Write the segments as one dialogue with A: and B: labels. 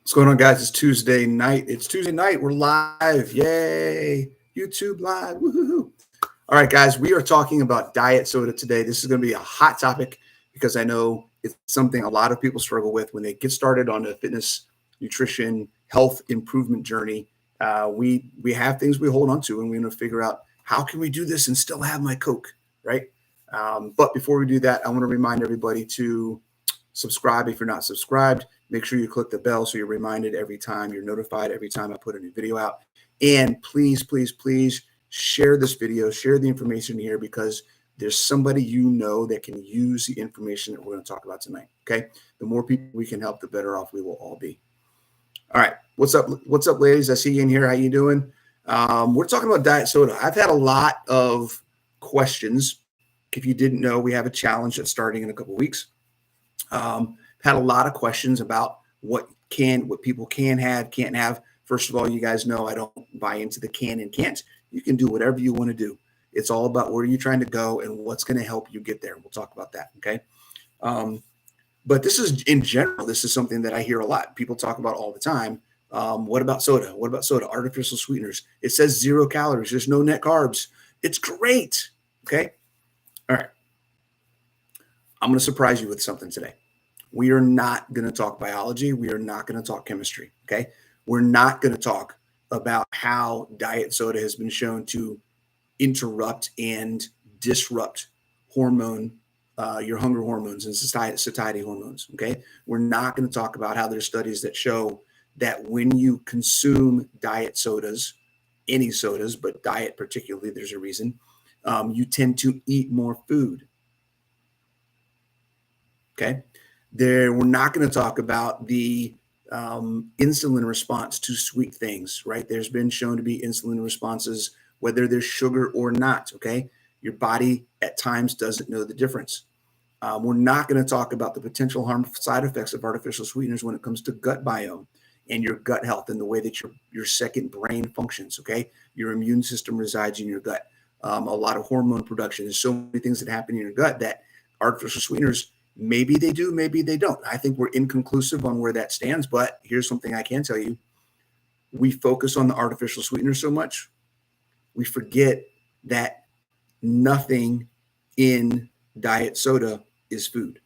A: What's going on, guys? It's Tuesday night. We're live. Yay. YouTube live. Woohoo. All right, guys. We are talking about diet soda today. This is going to be a hot topic because I know it's something a lot of people struggle with when they get started on a fitness, nutrition, health improvement journey. We have things we hold on to, and we're going to figure out how can we do this and still have my Coke, right? But before we do that, I want to remind everybody to subscribe if you're not subscribed. Make sure you click the bell so you're reminded every time, you're notified every time I put a new video out. And please, please, please share this video, share the information here, because there's somebody you know that can use the information that we're going to talk about tonight. Okay. The more people we can help, the better off we will all be. All right. What's up? What's up, ladies? I see you in here. How you doing? We're talking about diet soda. I've had a lot of questions. If you didn't know, we have a challenge that's starting in a couple of weeks. Had a lot of questions about what people can have, can't have. First of all, you guys know I don't buy into the can and can't. You can do whatever you want to do. It's all about where you're trying to go and what's going to help you get there. We'll talk about that. Okay. But this is, in general, this is something that I hear a lot. People talk about all the time. What about soda? What about soda? Artificial sweeteners. It says 0 calories. There's no net carbs. It's great. Okay. All right. I'm going to surprise you with something today. We are not going to talk biology. We are not going to talk chemistry. Okay. We're not going to talk about how diet soda has been shown to interrupt and disrupt your hunger hormones and satiety hormones. Okay. We're not going to talk about how there's studies that show that when you consume diet sodas, any sodas, but diet particularly, there's a reason, you tend to eat more food. Okay. We're not going to talk about the insulin response to sweet things, right? There's been shown to be insulin responses, whether there's sugar or not, okay? Your body at times doesn't know the difference. We're not going to talk about the potential harmful side effects of artificial sweeteners when it comes to gut biome and your gut health and the way that your second brain functions, okay? Your immune system resides in your gut. A lot of hormone production. There's so many things that happen in your gut that artificial sweeteners, maybe they do, maybe they don't. I think we're inconclusive on where that stands, but here's something I can tell you. We focus on the artificial sweetener so much, we forget that nothing in diet soda is food.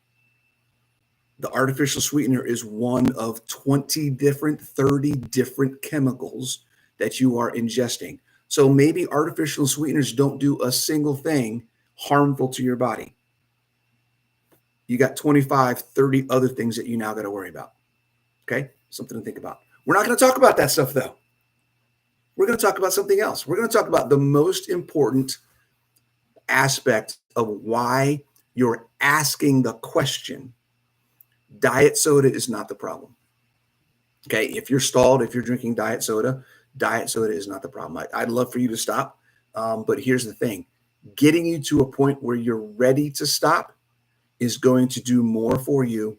A: The artificial sweetener is one of 20 different, 30 different chemicals that you are ingesting. So maybe artificial sweeteners don't do a single thing harmful to your body. You got 25, 30 other things that you now got to worry about. Okay. Something to think about. We're not going to talk about that stuff though. We're going to talk about something else. We're going to talk about the most important aspect of why you're asking the question. Diet soda is not the problem. Okay. If you're stalled, if you're drinking diet soda is not the problem. I'd love for you to stop. But here's the thing, getting you to a point where you're ready to stop is going to do more for you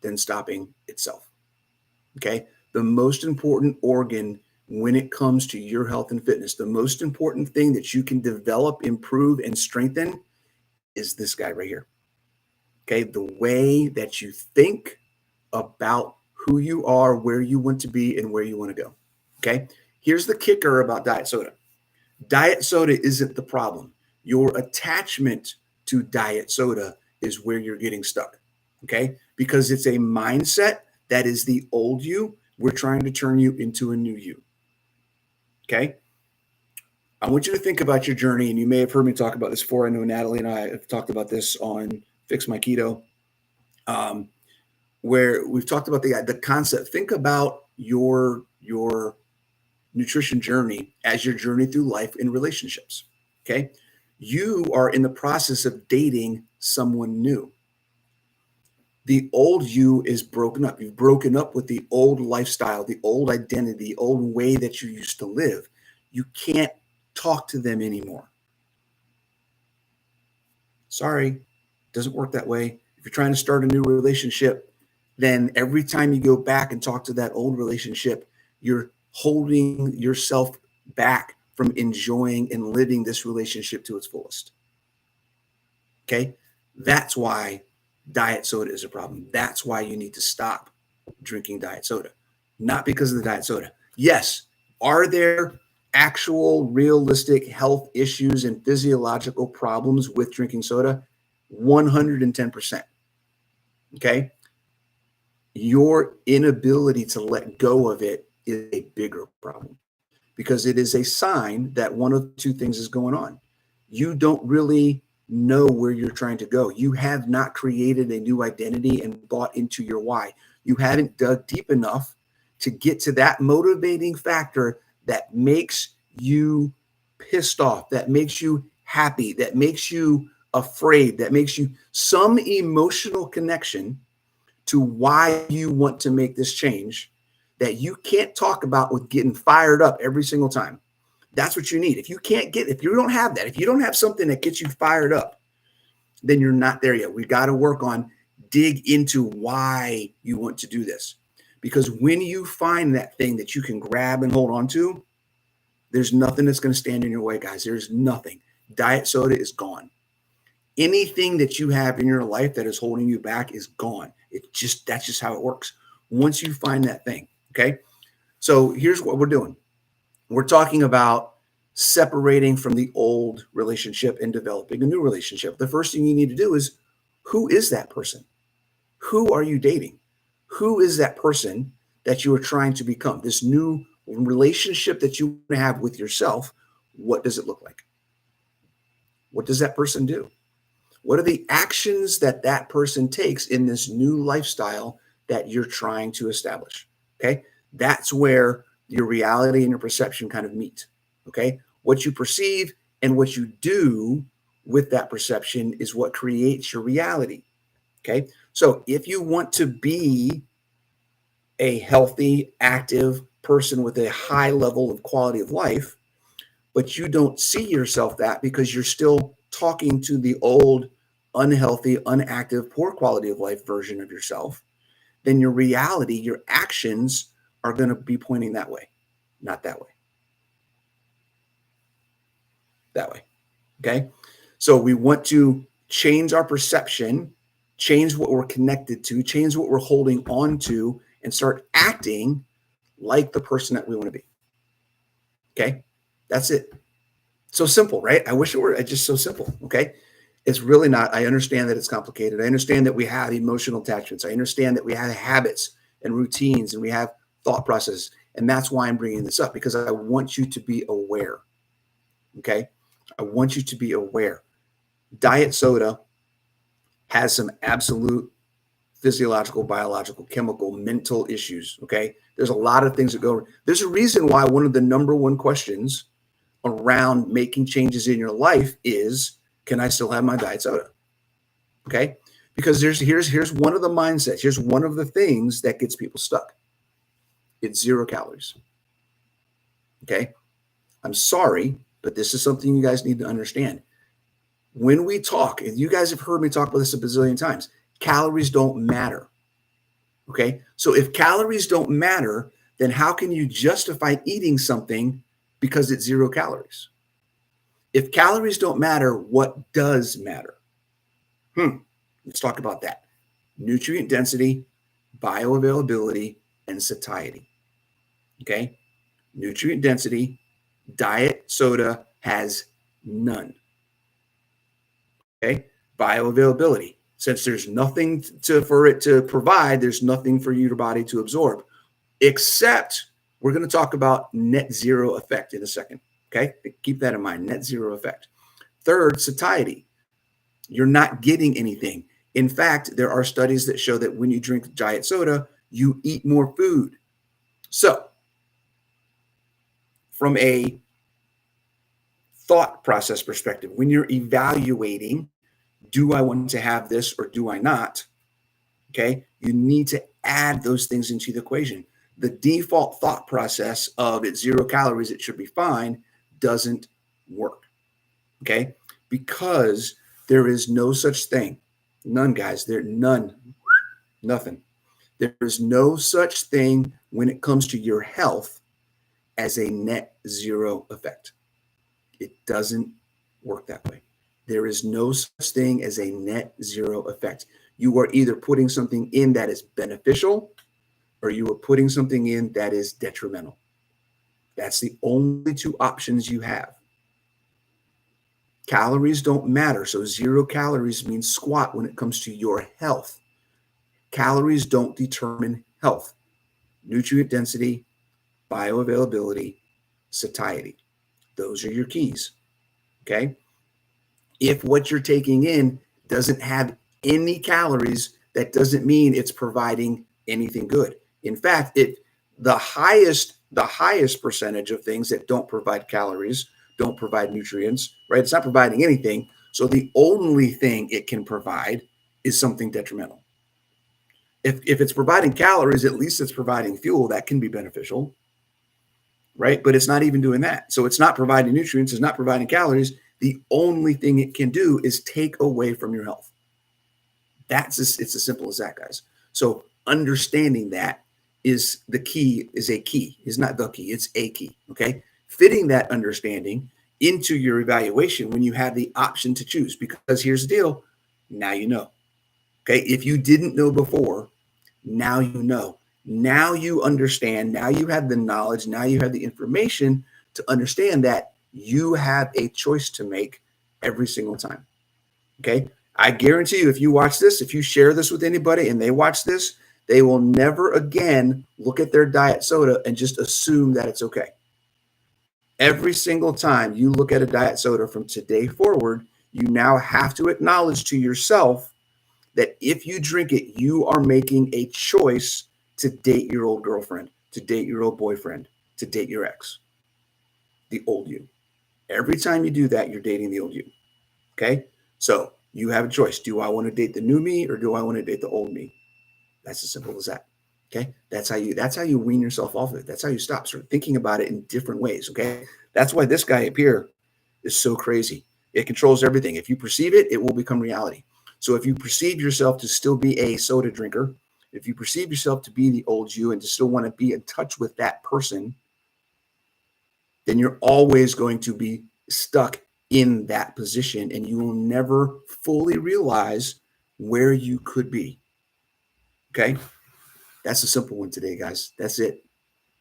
A: than stopping itself. Okay. The most important organ when it comes to your health and fitness, the most important thing that you can develop, improve, and strengthen is this guy right here. Okay. The way that you think about who you are, where you want to be, and where you want to go. Okay. Here's the kicker about diet soda. Diet soda isn't the problem. Your attachment to diet soda is where you're getting stuck, okay? Because it's a mindset that is the old you. We're trying to turn you into a new you, okay? I want you to think about your journey, and you may have heard me talk about this before. I know Natalie and I have talked about this on Fix My Keto, where we've talked about the concept. Think about your nutrition journey as your journey through life in relationships, okay? You are in the process of dating someone new. The old you is broken up. You've broken up with the old lifestyle, the old identity, the old way that you used to live. You can't talk to them anymore. Sorry, doesn't work that way. If you're trying to start a new relationship, then every time you go back and talk to that old relationship, you're holding yourself back from enjoying and living this relationship to its fullest. Okay. That's why diet soda is a problem. That's why you need to stop drinking diet soda. not because of the diet soda. Yes, are there actual realistic health issues and physiological problems with drinking soda? 110%. Okay. Your inability to let go of it is a bigger problem because it is a sign that one of two things is going on. You don't really know where you're trying to go. You have not created a new identity and bought into your why. You haven't dug deep enough to get to that motivating factor that makes you pissed off, that makes you happy, that makes you afraid, that makes you some emotional connection to why you want to make this change that you can't talk about with getting fired up every single time. That's what you need. If you don't have that, if you don't have something that gets you fired up, then you're not there yet. We got to work on dig into why you want to do this. Because when you find that thing that you can grab and hold on to, there's nothing that's going to stand in your way, guys. There's nothing. Diet soda is gone. Anything that you have in your life that is holding you back is gone. That's just how it works. Once you find that thing, okay? So here's what we're doing. We're talking about separating from the old relationship and developing a new relationship. The first thing you need to do is, who is that person? Who are you dating? Who is that person that you are trying to become? This new relationship that you want to have with yourself, what does it look like? What does that person do? What are the actions that that person takes in this new lifestyle that you're trying to establish? Okay. That's where your reality and your perception kind of meet. Okay. What you perceive and what you do with that perception is what creates your reality. Okay. So if you want to be a healthy, active person with a high level of quality of life, but you don't see yourself that because you're still talking to the old, unhealthy, unactive, poor quality of life version of yourself, then your reality, your actions are going to be pointing that way, not that way. That way. Okay. So we want to change our perception, change what we're connected to, change what we're holding on to, and start acting like the person that we want to be. Okay. That's it. So simple, right? I wish it were just so simple. Okay. It's really not. I understand that it's complicated. I understand that we have emotional attachments. I understand that we have habits and routines and we have thought processes. And that's why I'm bringing this up, because I want you to be aware. Okay. I want you to be aware. Diet soda has some absolute physiological, biological, chemical, mental issues. Okay. There's a lot of things that go. There's a reason why one of the number one questions around making changes in your life is, can I still have my diet soda? Okay. Because here's one of the mindsets. Here's one of the things that gets people stuck. It's 0 calories. Okay. I'm sorry, but this is something you guys need to understand. When we talk, and you guys have heard me talk about this a bazillion times, calories don't matter. Okay. So if calories don't matter, then how can you justify eating something because it's 0 calories? If calories don't matter, what does matter? Let's talk about that. Nutrient density, bioavailability, and satiety. Okay. Nutrient density, diet soda has none. Okay. Bioavailability. Since there's nothing for it to provide, there's nothing for your body to absorb, except we're going to talk about net zero effect in a second. Okay. Keep that in mind. Net zero effect. Third, satiety. You're not getting anything. In fact, there are studies that show that when you drink diet soda, you eat more food. So, from a thought process perspective, when you're evaluating, do I want to have this or do I not? Okay, you need to add those things into the equation. The default thought process of it's 0 calories, it should be fine, doesn't work. Okay, because there is no such thing. None, guys. Nothing. There is no such thing when it comes to your health as a net zero effect. It doesn't work that way. There is no such thing as a net zero effect. You are either putting something in that is beneficial or you are putting something in that is detrimental. That's the only two options you have. Calories don't matter. So 0 calories means squat when it comes to your health. Calories don't determine health. Nutrient density, bioavailability, satiety. Those are your keys. Okay. If what you're taking in doesn't have any calories, that doesn't mean it's providing anything good. In fact, the highest percentage of things that don't provide calories, don't provide nutrients, right? It's not providing anything. So the only thing it can provide is something detrimental. If it's providing calories, at least it's providing fuel that can be beneficial, right? But it's not even doing that. So it's not providing nutrients, it's not providing calories. The only thing it can do is take away from your health. It's as simple as that, guys. So understanding that is the key, is a key. It's not the key, it's a key. Okay. Fitting that understanding into your evaluation when you have the option to choose, because here's the deal. Now you know. Okay. If you didn't know before, now you know. Now you understand. Now you have the knowledge. Now you have the information to understand that you have a choice to make every single time. Okay. I guarantee you, if you watch this, if you share this with anybody and they watch this, they will never again look at their diet soda and just assume that it's okay. Every single time you look at a diet soda from today forward, you now have to acknowledge to yourself that if you drink it, you are making a choice to date your old girlfriend, to date your old boyfriend, to date your ex, the old you. Every time you do that, you're dating the old you. Okay. So you have a choice. Do I want to date the new me or do I want to date the old me? That's as simple as that. Okay. That's how you wean yourself off of it. That's how you stop sort of thinking about it in different ways. Okay. That's why this guy up here is so crazy. It controls everything. If you perceive it, it will become reality. So if you perceive yourself to still be a soda drinker, if you perceive yourself to be the old you and to still want to be in touch with that person, then you're always going to be stuck in that position and you will never fully realize where you could be. Okay. That's a simple one today, guys. That's it.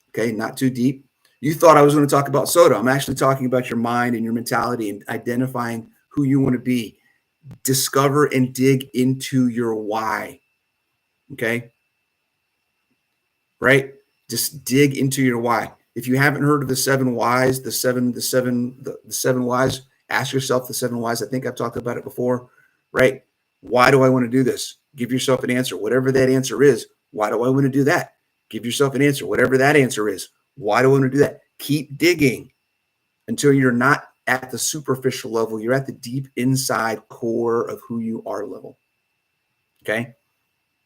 A: Okay. Not too deep. You thought I was going to talk about soda. I'm actually talking about your mind and your mentality and identifying who you want to be. Discover and dig into your why. Okay. Right. Just dig into your why. If you haven't heard of the 7 whys, the seven whys, ask yourself the 7 whys. I think I've talked about it before, right? Why do I want to do this? Give yourself an answer. Whatever that answer is, why do I want to do that? Give yourself an answer. Whatever that answer is, why do I want to do that? Keep digging until you're not at the superficial level. You're at the deep inside core of who you are level. Okay.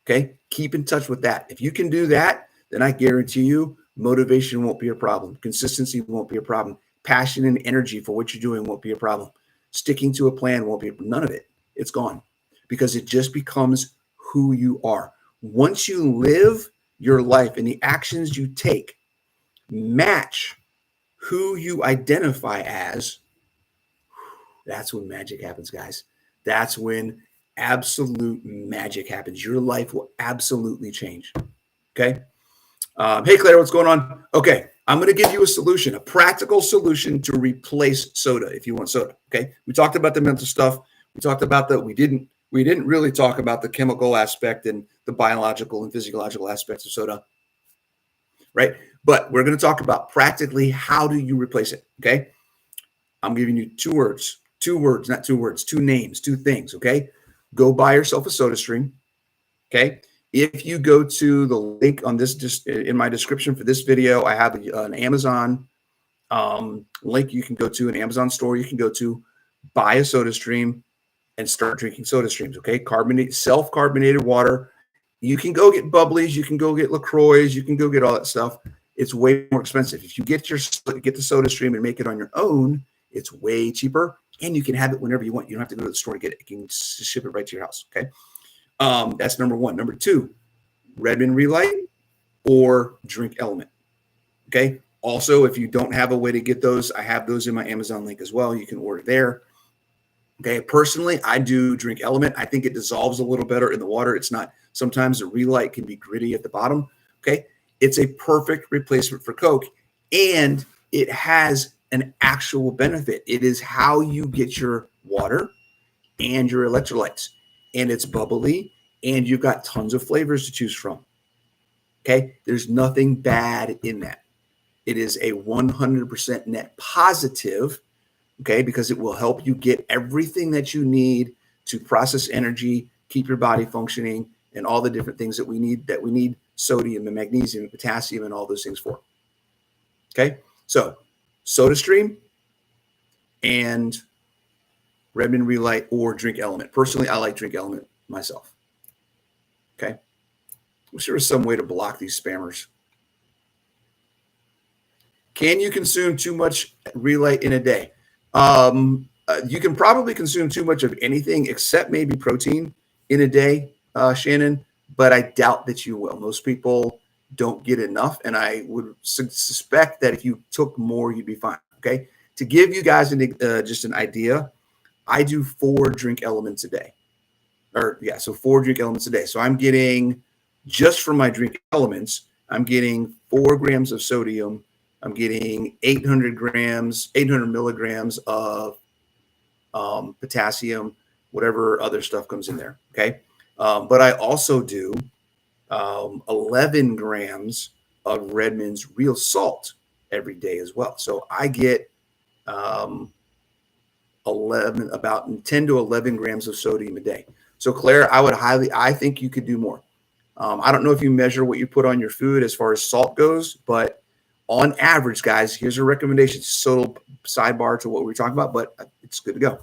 A: Okay. Keep in touch with that. If you can do that, then I guarantee you motivation won't be a problem. Consistency won't be a problem. Passion and energy for what you're doing won't be a problem. Sticking to a plan won't be none of it. It's gone because it just becomes who you are. Once you live your life and the actions you take match who you identify as, that's when magic happens, guys. That's when absolute magic happens. Your life will absolutely change. Okay. Hey, Claire, what's going on? Okay. I'm going to give you a solution, a practical solution to replace soda if you want soda. Okay. We talked about the mental stuff. We talked about we didn't really talk about the chemical aspect and the biological and physiological aspects of soda. Right. But we're going to talk about practically how do you replace it. Okay. I'm giving you 2 words, not 2 words, 2 names, 2 things. Okay. Go buy yourself a soda stream. Okay. If you go to the link on this, just in my description for this video, I have an Amazon link you can go to, an Amazon store you can go to, buy a soda stream and start drinking soda streams. Okay. Self-carbonated water. You can go get bubblies. You can go get LaCroix. You can go get all that stuff. It's way more expensive. If you get the soda stream and make it on your own, it's way cheaper and you can have it whenever you want. You don't have to go to the store to get it. You can ship it right to your house. Okay. That's number 1. Number 2, Redmond Relight or Drink Element. Okay. Also, if you don't have a way to get those, I have those in my Amazon link as well. You can order there. Okay. Personally, I do Drink Element. I think it dissolves a little better in the water. It's not, sometimes the Relight can be gritty at the bottom, Okay. It's a perfect replacement for Coke, and it has an actual benefit. It is how you get your water and your electrolytes, and it's bubbly, and you've got tons of flavors to choose from. Okay. There's nothing bad in that. It is a 100% net positive. Okay. Because it will help you get everything that you need to process energy, keep your body functioning, and all the different things that we need sodium and magnesium and potassium and all those things for. Okay. So SodaStream and Redmond Relight or Drink Element. Personally, I like Drink Element myself. Okay. I'm sure there's some way to block these spammers. Can you consume too much Relight in a day? You can probably consume too much of anything except maybe protein in a day, Shannon, but I doubt that you will. Most people don't get enough, and I would suspect that if you took more, you'd be fine. Okay. To give you guys just an idea, I do 4 drink elements a day. So 4 drink elements a day. So I'm getting, just from my drink elements, I'm getting 4 grams of sodium. I'm getting 800 milligrams of potassium, whatever other stuff comes in there. Okay. But I also do 11 grams of Redmond's real salt every day as well. So I get 10 to 11 grams of sodium a day. So Claire, I think you could do more. I don't know if you measure what you put on your food as far as salt goes, but on average, guys, here's a recommendation. So sidebar to what we're talking about, but it's good to go.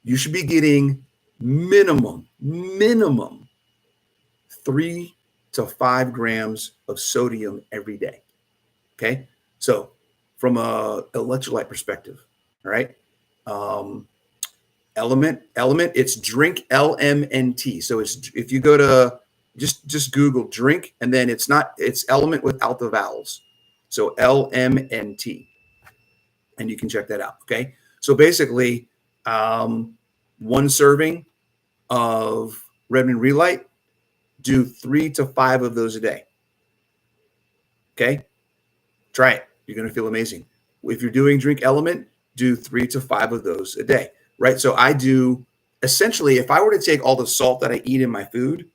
A: You should be getting minimum 3 to 5 grams of sodium every day. Okay. So from a electrolyte perspective, all right. Element, it's Drink LMNT. So it's, if you go to just Google drink, and then it's Element without the vowels. So LMNT, and you can check that out. Okay. So basically, 1 serving of Redmond Relight, do 3 to 5 of those a day. Okay. Try it. You're going to feel amazing. If you're doing Drink Element, do 3 to 5 of those a day. Right. So I do, essentially, if I were to take all the salt that I eat in my food,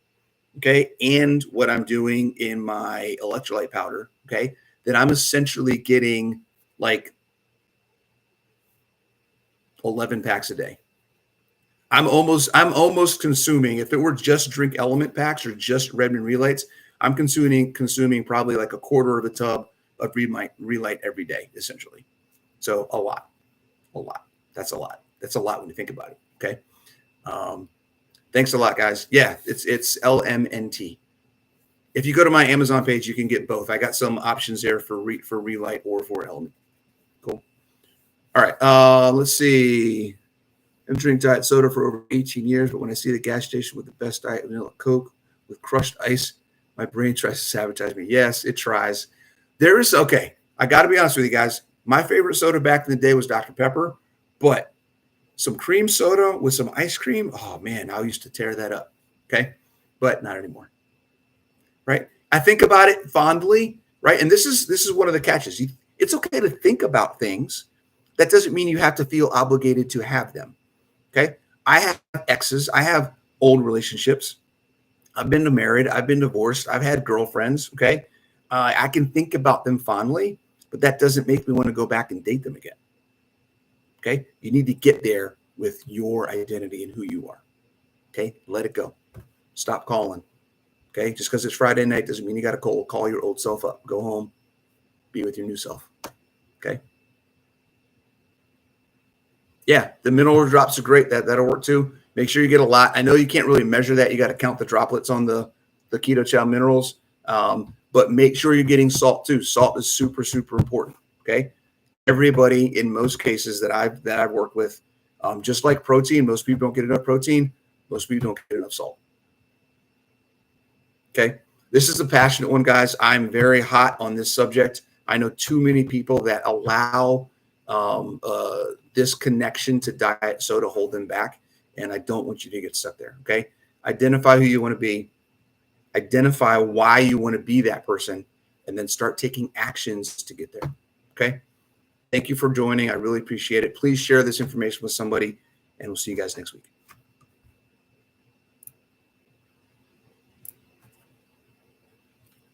A: okay, and what I'm doing in my electrolyte powder, okay, then I'm essentially getting like 11 packs a day. I'm almost consuming, if it were just Drink Element packs or just Redmond Relights, I'm consuming probably like a quarter of a tub of Relight every day, essentially. So a lot. That's a lot. That's a lot when you think about it. Okay. Thanks a lot, guys. Yeah, it's LMNT. If you go to my Amazon page, you can get both. I got some options there for Relight or for Element. Cool. All right. Let's see. I've drank diet soda for over 18 years, but when I see the gas station with the best diet vanilla Coke with crushed ice, my brain tries to sabotage me. Yes, it tries. Okay, I got to be honest with you guys. My favorite soda back in the day was Dr. Pepper, but some cream soda with some ice cream, oh man, I used to tear that up. Okay, but not anymore. Right? I think about it fondly, right? And this is one of the catches. It's okay to think about things. That doesn't mean you have to feel obligated to have them. Okay. I have exes. I have old relationships. I've been married. I've been divorced. I've had girlfriends. Okay. I can think about them fondly, but that doesn't make me want to go back and date them again. Okay. You need to get there with your identity and who you are. Okay. Let it go. Stop calling. Okay. Just because it's Friday night doesn't mean you got to call your old self up. Go home. Be with your new self. Okay. Yeah, the mineral drops are great. That'll work too. Make sure you get a lot. I know you can't really measure that. You got to count the droplets on the Keto Chow minerals, but make sure you're getting salt too. Salt is super, super important. Okay, everybody in most cases that I've worked with, just like protein, most people don't get enough protein. Most people don't get enough salt. Okay, this is a passionate one, guys. I'm very hot on this subject. I know too many people that allow this connection to diet soda hold them back, and I don't want you to get stuck there. Okay, identify who you want to be, identify why you want to be that person, and then start taking actions to get there. Okay. Thank you for joining. I really appreciate it. Please share this information with somebody, and we'll see you guys next week.